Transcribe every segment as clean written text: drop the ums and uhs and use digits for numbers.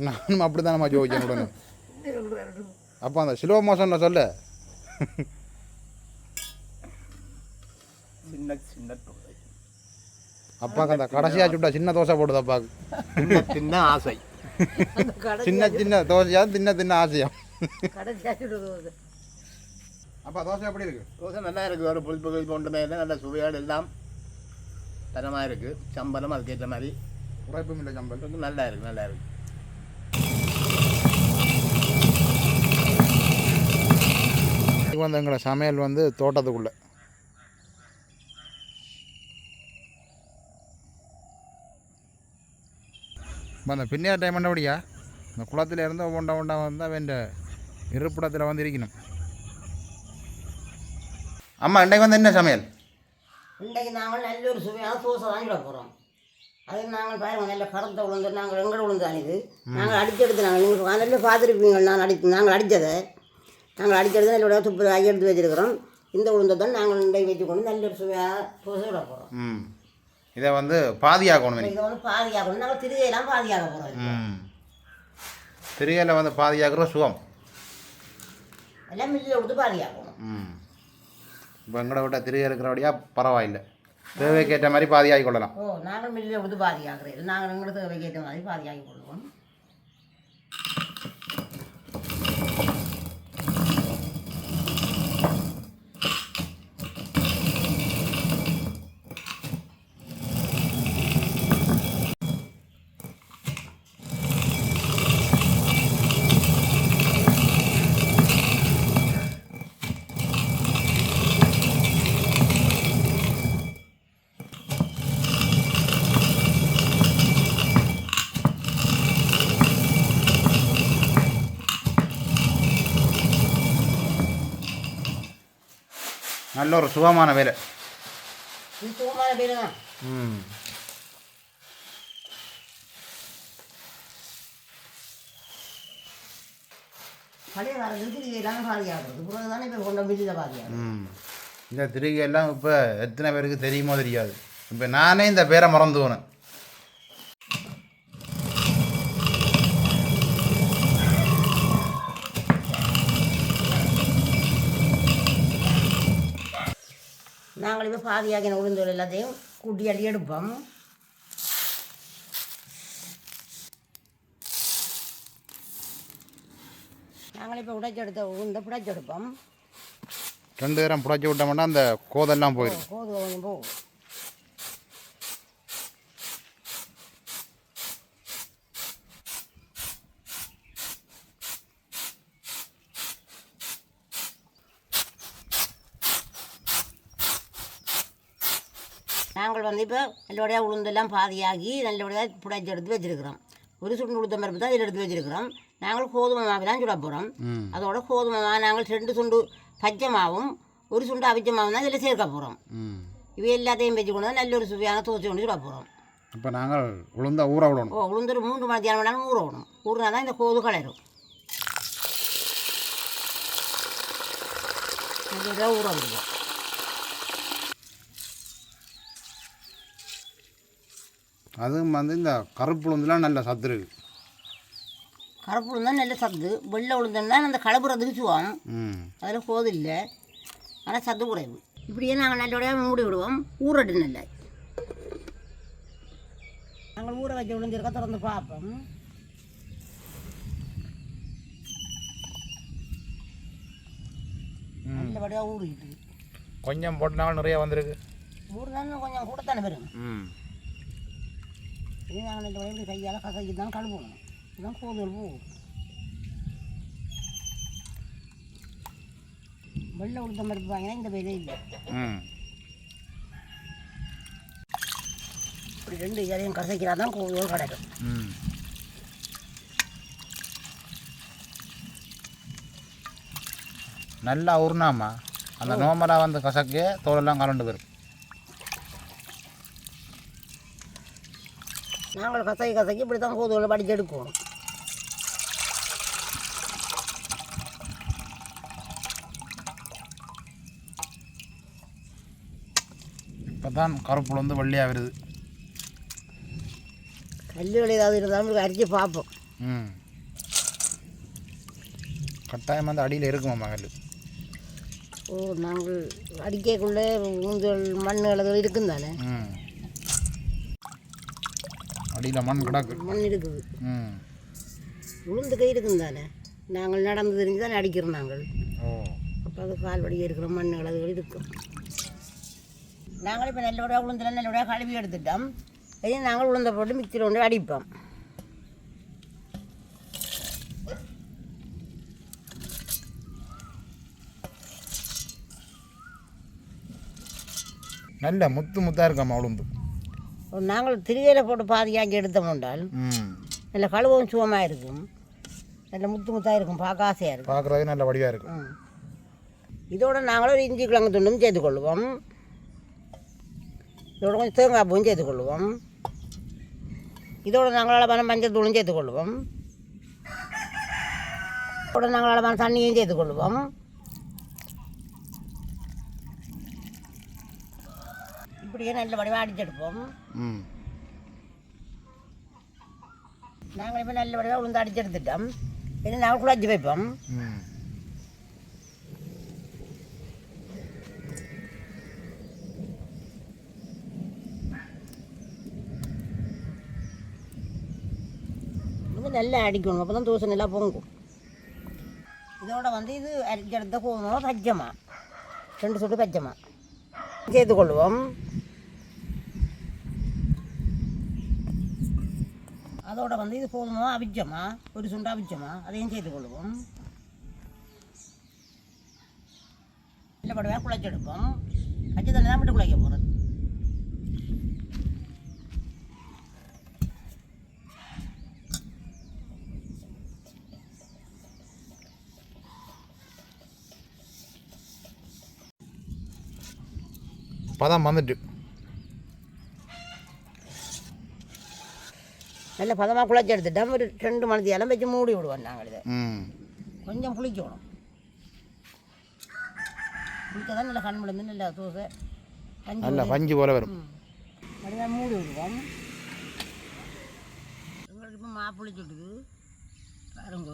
நானும் அப்படி தானம்மா ஜோதிச்சேன் உடனே. அப்போ அந்த ஸ்லோ மோஷனில் சொல்ல சின்ன சின்ன தோசை. அப்பாவுக்கு அந்த கடைசியாக சுட்டா சின்ன தோசை போடுது அப்பாவுக்கு. சின்ன ஆசை. சின்ன சின்ன தோசையா தின்ன தின்ன ஆசையா. அப்பா தோசை எப்படி இருக்கு? தோசை நல்லா இருக்குது. ஒரு புளிப்பு கொண்டுமே இல்லை, நல்ல சுவையோடு எல்லாம் தரமாக இருக்குது. சம்பளம் அதுக்கேற்ற மாதிரி உரைப்பும் இல்லை, சம்பளம் நல்லா இருக்குது, நல்லா இருக்குது. இது வந்து எங்களோட சமையல் வந்து தோட்டத்துக்குள்ளே. இப்போ அந்த பின்னையார் டைம் பண்ணபடியா இந்த குளத்தில் இருந்து ஒண்டா ஒண்டா வந்து அவன் இருப்பிடத்தில் வந்து இருக்கணும். அம்மா இன்றைக்கு வந்து என்ன சமையல்? இன்றைக்கு நாங்கள் நல்ல ஒரு சுவையான தோசை தான் விட போகிறோம். அதுக்கு நாங்கள் பாருங்க நல்ல கருத்தை உளுந்து, நாங்கள் எங்கட உளுந்து அணிது நாங்கள் அடிச்செடுத்து நாங்கள் நீங்கள் நல்ல பார்த்துருப்பீங்க. நாங்கள் அடித்ததை நாங்கள் அடித்தெடுத்து நல்ல துப்பு ஆகி எடுத்து வச்சுருக்கிறோம். இந்த உளுந்தை தான் நாங்கள் இன்றைக்கு வச்சுக்கொண்டு நல்ல ஒரு சுவையான தோசை விட போகிறோம். இதை வந்து பாதியாகணும். இதை வந்து பாதியாகணும். நாங்கள் திருகையெல்லாம் பாதியாக போகிறோம். திருகையில் வந்து பாதியாகிற சுகம் எல்லாம் மில்லில் கொடுத்து பாதியாகணும். இப்போ எங்கட விட்ட திருகை இருக்கிறபடியா பரவாயில்லை, தேவைக்கேற்ற மாதிரி பாதியாகி கொள்ளலாம். நாங்கள் மில்லில் கொடுத்து பாதியாகிறோம். நாங்கள் எங்களுக்கு தேவைக்கேற்ற மாதிரி பாதியாகி கொள்வோம். நல்ல ஒரு சுகமான வேலை. இது சுகமான வேலை தான். பழைய காலத்துக்கு திருகையெல்லாம் பாதியாகிறது. பிறகு தானே இப்போ கொண்ட மில்லில் பாதியாகிறது. இந்த திருகையெல்லாம் இப்போ எத்தனை பேருக்கு தெரியுமோ தெரியாது. இப்போ நானே இந்த பேரை மறந்து போனேன். நாங்கள் இப்போ பாதியாகின உளுந்தோல் எல்லாத்தையும் கூட்டி அள்ளி எடுப்போம். நாங்கள் இப்போ உடைச்செடுத்த உளுந்தை புடைச்செடுப்போம். 2 நேரம் புடைச்சி விட்டோம்னா அந்த கோதெல்லாம் போயிடும். கோது கொஞ்சம் போகும். நாங்கள் வந்து இப்போ நல்லபடியாக உளுந்தெல்லாம் பாதியாகி நல்லபடியாக புடைச்சி எடுத்து வச்சுருக்கிறோம். ஒரு சுண்டு உளுத்தம் பருப்பு தான் இதில் எடுத்து வச்சுருக்கிறோம். நாங்கள் கோதுமை மாவு தான் சுட போகிறோம். அதோட கோதுமை மாவு நாங்கள் 2 சுண்டு பச்சை மாவும் 1 சுண்டு அவிச்ச மாவும் தான் இதில் சேர்க்க போகிறோம். இவை எல்லாத்தையும் வச்சு கொண்டு தான் நல்ல ஒரு சுவையான தோசை கொண்டு சுட போகிறோம். இப்போ நாங்கள் உளுந்தா ஊற விடணும். உளுந்து ஒரு 3 மணி நேரம் ஊற விடணும். ஊறினா தான் இந்த கோது கலரும். நல்லதாக ஊற விடுவோம். அதுவும் வந்து இந்த கருப்பு உளுந்துலாம் நல்ல சத்து இருக்குது. கருப்பு உளுந்தான் நல்ல சத்து. வெள்ளை உளுந்தன்னா அந்த கலப்புறதுக்கு சுவாம். அதில் கோது இல்லை, ஆனால் சத்து குறைவு. இப்படியே நாங்கள் நல்லபடியாக மூடி விடுவோம். ஊறட்டு நல்ல நாங்கள் ஊற வச்ச உளுந்திருக்க திறந்து பார்ப்போம். நல்லபடியாக ஊறிட்டு கொஞ்சம் போட்டனாலும் நிறைய வந்திருக்கு. ஊறுதானே கொஞ்சம் கூடத்தானே வரும். இது நாங்கள் இந்த வயது கையால் கசக்கி தான் கழுவணும். இதுதான் கோதல் பூ. வெள்ளை உளுத்தம் பருப்பு வாங்கினா இந்த விதை இல்லை. இப்படி 2 இலையும் கசக்கிறா தான் கோதல் கிடைக்கும். நல்லா ஊர்னாமா அந்த நோமலாக வந்து கசக்கே தோலெல்லாம் கலண்டு வரும். நாங்கள் கசக்கி இப்படி தான் கோதுகளை படித்து எடுக்கணும். இப்போ தான் கருப்புல வந்து வெள்ளையாக வருது. கல்லுகள் ஏதாவது இருந்தாலும் நம்மளுக்கு அரிச்சு பார்ப்போம். ம் கட்டாயம் வந்து அடியில் இருக்குமாம்மா கல். ஓ, நாங்கள் அடிக்கக்குள்ளே ஊஞ்சல் மண் அளவு இருக்கும் தானே. ம் அடியில் மண் கிடக்கு. மண் இருக்குது. ம் உளுந்துக்கை இருக்கும் தானே. நாங்கள் நடந்து தெரிஞ்சு தானே அடிக்கிறோம் நாங்கள். ஓ அப்போ அது கால் வடியே இருக்கிற மண் அளவுகள் இருக்கும். நாங்கள் இப்போ நல்லபடியாக உளுந்தில் நல்லபடியாக கழுவி எடுத்துட்டோம். இதே நாங்கள் உளுந்த போட்டு மிக்சியில் கொண்டு அடிப்போம். நல்ல முத்து முத்தாக இருக்காம்மா உளுந்து. நாங்கள் திருவையில் போட்டு பாதியாக்கி எடுத்தோம் என்றால் ம் நல்ல கழுவும் சுகமாக இருக்கும். நல்ல முத்து முத்தாக இருக்கும், பார்க்க ஆசையாக இருக்கும். பார்க்குறதுக்கு நல்ல வடிவாக இருக்கும். இதோட நாங்களும் ஒரு இஞ்சி கிழங்கு துண்டும் சேர்த்துக்கொள்வோம். இதோட கொஞ்சம் தேங்காய் பூவும் சேர்த்துக்கொள்வோம். இதோட நாங்கள் அளவான மஞ்சள் தூளும் சேர்த்துக்கொள்வோம். இதோட நாங்கள் அளவான தண்ணியும் சேர்த்துக்கொள்வோம். இப்படியே நல்ல வடிவாக அடிச்செடுப்போம். நாங்கள் இப்போ நல்ல வடிவாக உளுந்து அடிச்செடுத்துட்டோம். இனி நாங்கள் குழச்சி வைப்போம். நல்லா அடிக்கணும், அப்போ தான் தோசை நல்லா பொங்கும். இதோட வந்து இது அரிஞ்செடுத்த கோதுமை பச்சைமா 2 சொட்டு பச்சைமா சேர்த்துக்கொள்வோம். அதோட வந்து இது கோதுமை அவிச்சமா 1 சுண்டு அவிச்சமா அதையும் சேர்த்துக்கொள்வோம். இல்லை படுவாக குழைச்செடுப்போம். பச்சை தண்ணி தான் மட்டும் குழைக்க போகிறது. பதம் வந்துட்டு நல்ல பதமாக குழச்சி எடுத்துட்டோம். ஒரு 2 மணி நேரம் வச்சு மூடி விடுவோம். நாங்கள் இதை கொஞ்சம் புளிக்கணும். புளிக்க தான் நல்லா கண் முடிந்து நல்லா தோசை நல்லா பஞ்சு போல வரும். அப்படியே மூடி விடுவோம். உங்களுக்கு இப்போ புளிச்சு விட்டுது பாருங்க,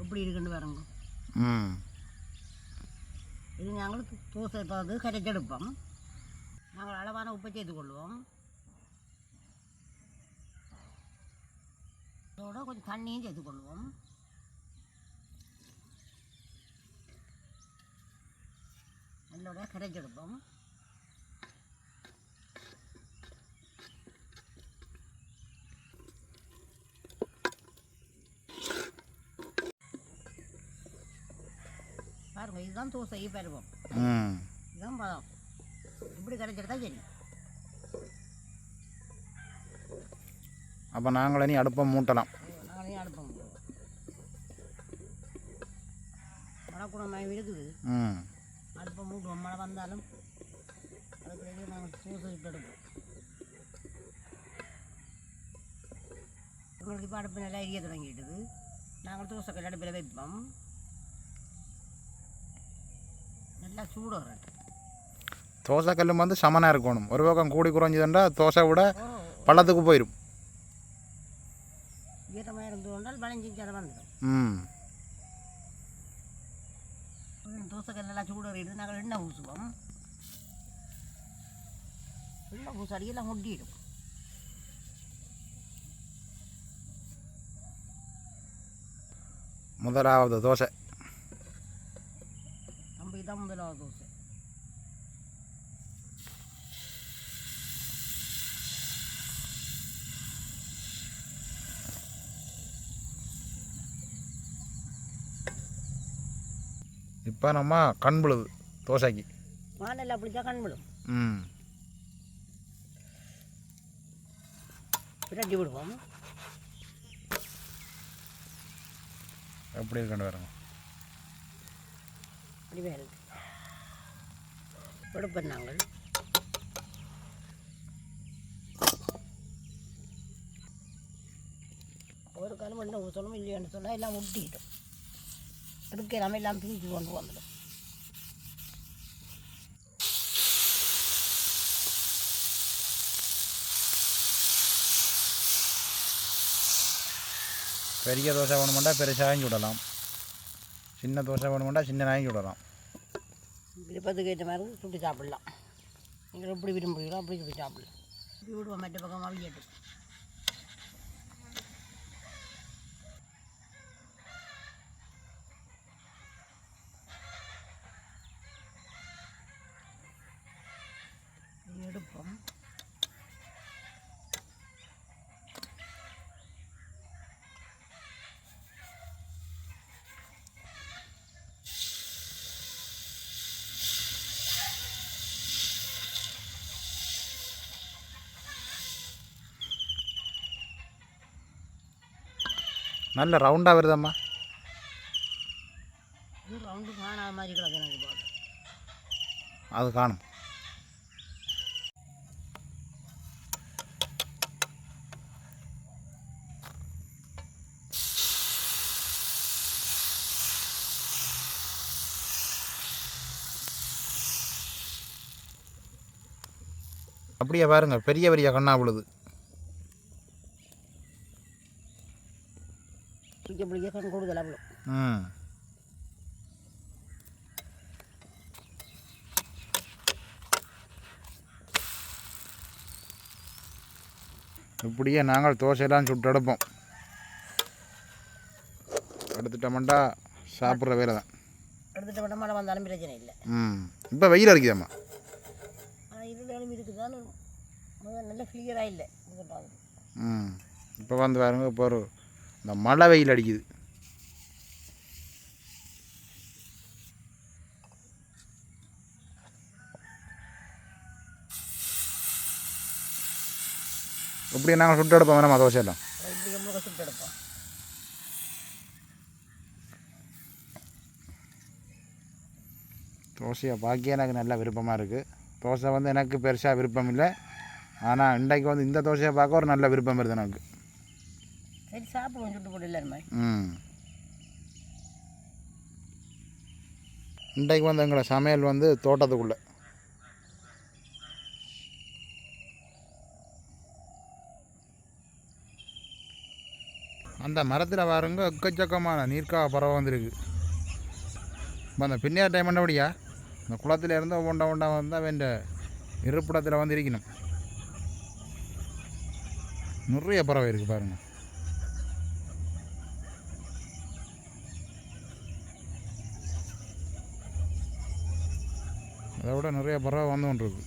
எப்படி இருக்குன்னு பாருங்க. இது நாங்களுக்கு தோசை பார்த்து கரைச்செடுப்போம். நாங்கள் அளவான உப்பை சேர்த்துக்கொள்வோம். அதோட கொஞ்சம் தண்ணியும் சேர்த்துக்கொள்வோம். நல்லோட கரைச்செடுப்போம். பாருங்க, இதுதான் தோசை பருவம். இதுதான் பதம். இப்படி கரைச்செடுத்தா சரி. அப்போ நாங்களே நீ அடுப்பை மூட்டலாம். நாங்களே அடுப்பை மூட்டுவோம். மழை இருக்குது. அடுப்பை மூட்டுவோம். மழை வந்தாலும் அதுக்கு நாங்கள் தோசை இட்டு எடுப்போம். உங்களுக்கு இப்போ அடுப்பு நல்லா எரிய தொடங்கிட்டுது. நாங்கள் தோசை அடுப்பில் வைப்போம். நல்லா சூடு வரட்டும். தோசை கல் வந்து சமனாக இருக்கணும். ஒரு பக்கம் கூடி குறைஞ்சதுண்டா தோசை விட பள்ளத்துக்கு போயிடும். ஈரமாக இருந்து கொண்டால் வளைஞ்சி அதை வந்துடும். தோசை கல் நல்லா சூடு வரையிட்டு நாங்கள் எண்ணெய் ஊசுவோம். எண்ணெய் ஊசு அடியெல்லாம் ஒட்டிடும். முதலாவது தோசை இதுதான் முதலாவது தோசை. இப்போ நம்ம கண் விழுது தோசைக்கு. வானெல்லாம் பிடிச்சா கண் விழும். பிரட்டி விடுவோம். எப்படி இருக்கணும் வரணும். அப்படியே இருக்கு. கொடுப்போம் நாங்கள். ஒரு காலம் என்ன ஊசணும் இல்லையான்னு சொன்னால் எல்லாம் ஒட்டிக்கிட்டோம். எடுக்க எல்லாமே எல்லாம் பிரித்து கொண்டு வந்துடும். பெரிய தோசை வேணுமெண்டா பெருசாகவும் சுடலாம், சின்ன தோசை வேணுமெண்டா சின்னதாகவும் சுடலாம். விருப்பத்துக்கு ஏற்ற மாதிரி சுட்டு சாப்பிடலாம். நீங்கள் எப்படி விரும்புகிறீங்களோ அப்படி சுட்டு சாப்பிடலாம். இப்படி விடுவோம் மற்ற பக்கம் அவியட்டு. எடுப்போம். நல்ல ரவுண்டாக வருதம்மா. இது ரவுண்டு காணாத மாதிரி கிடக்கு எனக்கு பார்க்க. அது காணும். அப்படியே பாருங்க, பெரிய பெரிய கண்ணா விழுது. பிடிக்க பிடிக்க கண் கூடுதலாக விழும். ம், இப்படியே நாங்கள் தோசையெல்லாம் சுட்டு எடுப்போம். எடுத்துட்டோம்டா சாப்பிட்ற வேலை தான். எடுத்துகிட்ட விட மழை வந்தாலும் பிரச்சனை இல்லை. இப்போ வெயில் அடிக்குதாம்மா. ஆனால் இருளாலும் இருக்குதான்னு நல்லா கிளியராக இல்லை. இப்போ வந்து பாருங்க, இப்போ ஒரு இந்த மழை வெயில் அடிக்குது. இப்படி நாங்கள் சுட்டு எடுப்போம் வேணாமா தோசையெல்லாம். இப்படி நம்மளுக்கு சுட்டு எடுப்போம். தோசையை பார்க்க எனக்கு நல்ல விருப்பமாக இருக்குது. தோசை வந்து எனக்கு பெருசாக விருப்பம் இல்லை, ஆனால் இன்றைக்கு வந்து இந்த தோசையை பார்க்க ஒரு நல்ல விருப்பம் வருது எனக்கு. சரி சாப்பிடுவோம், சுட்டு போட்டு இல்லை. இன்றைக்கு வந்து எங்களை சமையல் வந்து தோட்டத்துக்குள்ளே. அந்த மரத்தில் பாருங்க எக்கச்சக்கமான நீர்க்காக பறவை வந்துருக்கு. இப்போ அந்த பின்னையார் டைம் பண்ணபடியா இந்த குளத்தில் இருந்து ஒவ்வொண்டா வந்து அவன் இருப்பிடத்தில் வந்து இருக்கணும். நிறைய பறவை இருக்குது பாருங்கள். அதை விட நிறைய பறவை வந்து கொண்டு இருக்கு.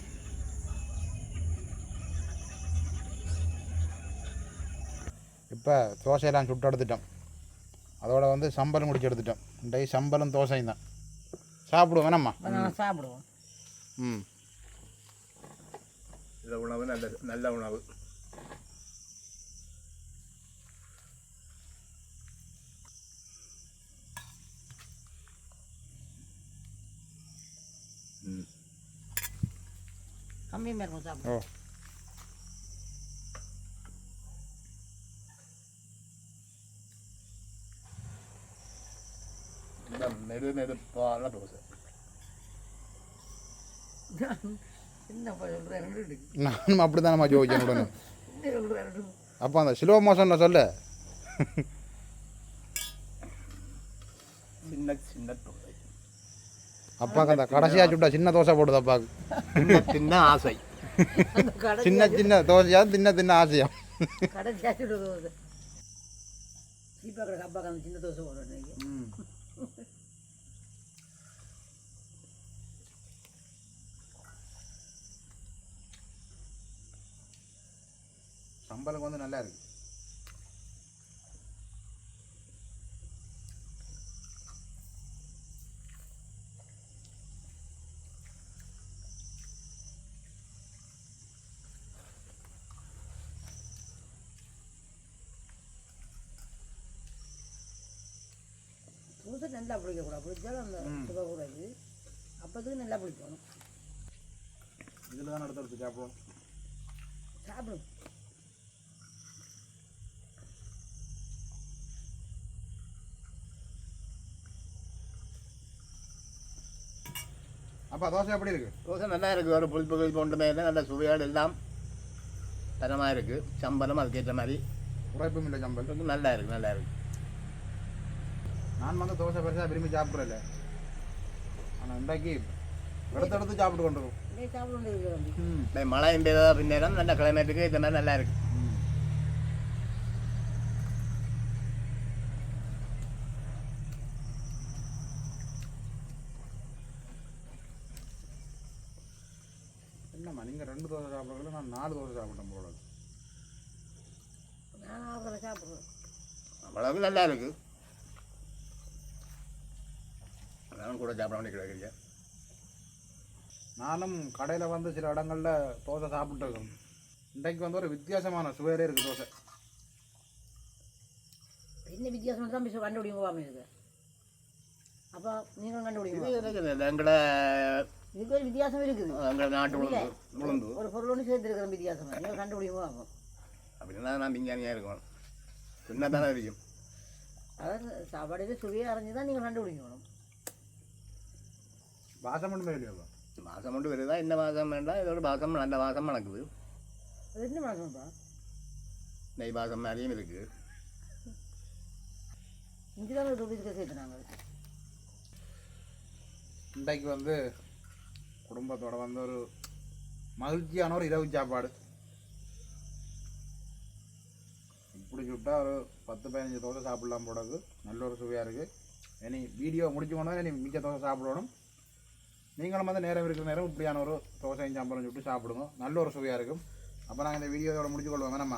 இப்போ தோசையெல்லாம் சுட்டு எடுத்துட்டோம். அதோட வந்து சம்பளம் முடிச்சு எடுத்துட்டோம். இன்றைக்கு சம்பளம் தோசையும் தான் சாப்பிடுவோம் வேணாம்மா. சாப்பிடுவோம். இந்த உணவு நல்ல உணவு. கம்மியாக இருக்கும் சாப்பிடுவோம். நெருப்பான தோசை. நானும் அப்படி தானம்மா ஜோதிச்சேன் உடனே. அப்போ அந்த சிலுவ மோசம்ல சொல்ல சின்ன சின்ன தோசை. அப்பாவுக்கு அந்த கடைசியாக சுட்டா சின்ன தோசை போடுது அப்பாவுக்கு. சின்ன ஆசை. சின்ன சின்ன தோசையா தின்ன ஆசையா. கடைசியாக சுட்டு தோசை. சீப்பாக்கிற அப்பாவுக்கு அந்த சின்ன தோசை போடுறேன். சம்பளம் வந்து நல்லா இருக்கு. தோசை நல்லா பிடிக்கக்கூடாது. பிடிச்சாலும் அந்த சுகக்கூடாது. அப்போதுக்கு நல்லா பிடிக்கணும். இதில் தான் எடுத்து சாப்பிடுவோம். சாப்பிடும். அப்பா தோசை எப்படி இருக்குது? தோசை நல்லா இருக்குது. ஒரு புளிப்பு ஒன்றுமே இல்லை. நல்ல சுவையோடு எல்லாம் தரமாக இருக்குது. சம்பளம் அதுக்கேற்ற மாதிரி உரைப்பும் இல்லை. சம்பளம் நல்லா இருக்குது. நல்லா இருக்குது. நான் வந்து தோசை பெருசாக விரும்பி சாப்பிட்றல, ஆனால் இன்றைக்கு எடுத்து சாப்பிட்டு கொண்டுரும். இதே சாப்பிட்டு இருக்கிறோம். இந்த மழை பெய்த பின்னேரம் நல்ல கிளைமேட்டுக்கு இந்த மாதிரி நல்லா இருக்கு. என்னம்மா நீங்கள் 2 தோசை சாப்பிட்றதுல நான் 4 தோசை சாப்பிட்டேன் போல. நான் அவரை சாப்பிட்றேன். அவ்வளவு நல்லா இருக்கு. நானும் கூட சாப்பிட வேண்டிய கிடைக்கிறீங்க. நானும் கடையில் வந்து சில இடங்களில் தோசை சாப்பிட்டுருக்கோம். இன்றைக்கு வந்து ஒரு வித்தியாசமான சுவையிலே இருக்குது தோசை. என்ன வித்தியாசம் தான் பிசு கண்டுபிடிங்க போகாமல் இருக்குது. அப்போ நீங்களும் கண்டுபிடிங்க. இது இருக்குது எங்களை இதுக்கு ஒரு வித்தியாசம் இருக்குது. எங்களை நாட்டு உளுந்து ஒரு பொருள் ஒன்று சேர்த்துருக்கிற வித்தியாசம் நீங்கள் கண்டுபிடிங்க போகாமல். அப்படின்னா நான் விஞ்ஞானியாக இருக்கணும். பின்ன தானே இருக்கும். அதாவது சாப்பாடு சுவையாக அரைஞ்சி தான் நீங்கள் கண்டுபிடிக்கணும். வாசம் மட்டுமே இல்லையா? மாதம் கொண்டு வருதா, என்ன மாதம் வேண்டாம், இதோட வாசம் நல்ல வாசம் நடக்குது. அது என்ன மாதம்ப்பா? நெய் வாசம் நிறையும் இருக்குது. இங்கே தான் ஒரு தொழிலுக்கு சேர்த்துனாங்க. இன்றைக்கு வந்து குடும்பத்தோடு வந்து ஒரு மகிழ்ச்சியான ஒரு இரவு சாப்பாடு. இப்படி சுட்டால் ஒரு 10-15 தோசை சாப்பிடலாம் போடக்கு. நல்ல ஒரு சுவையாக இருக்குது. இனி வீடியோ முடிச்சு கொண்டு இனி மிச்ச தோசை சாப்பிடணும். நீங்களும் வந்து நேரம் இருக்கிற நேரம் இப்படியான ஒரு தோசையும் சாம்பாரும் சுட்டு சாப்பிடுங்க. நல்ல ஒரு சுவையாக இருக்கும். அப்போ நாங்கள் இந்த வீடியோவோட முடிச்சு கொள்வோம் வேணாம்மா.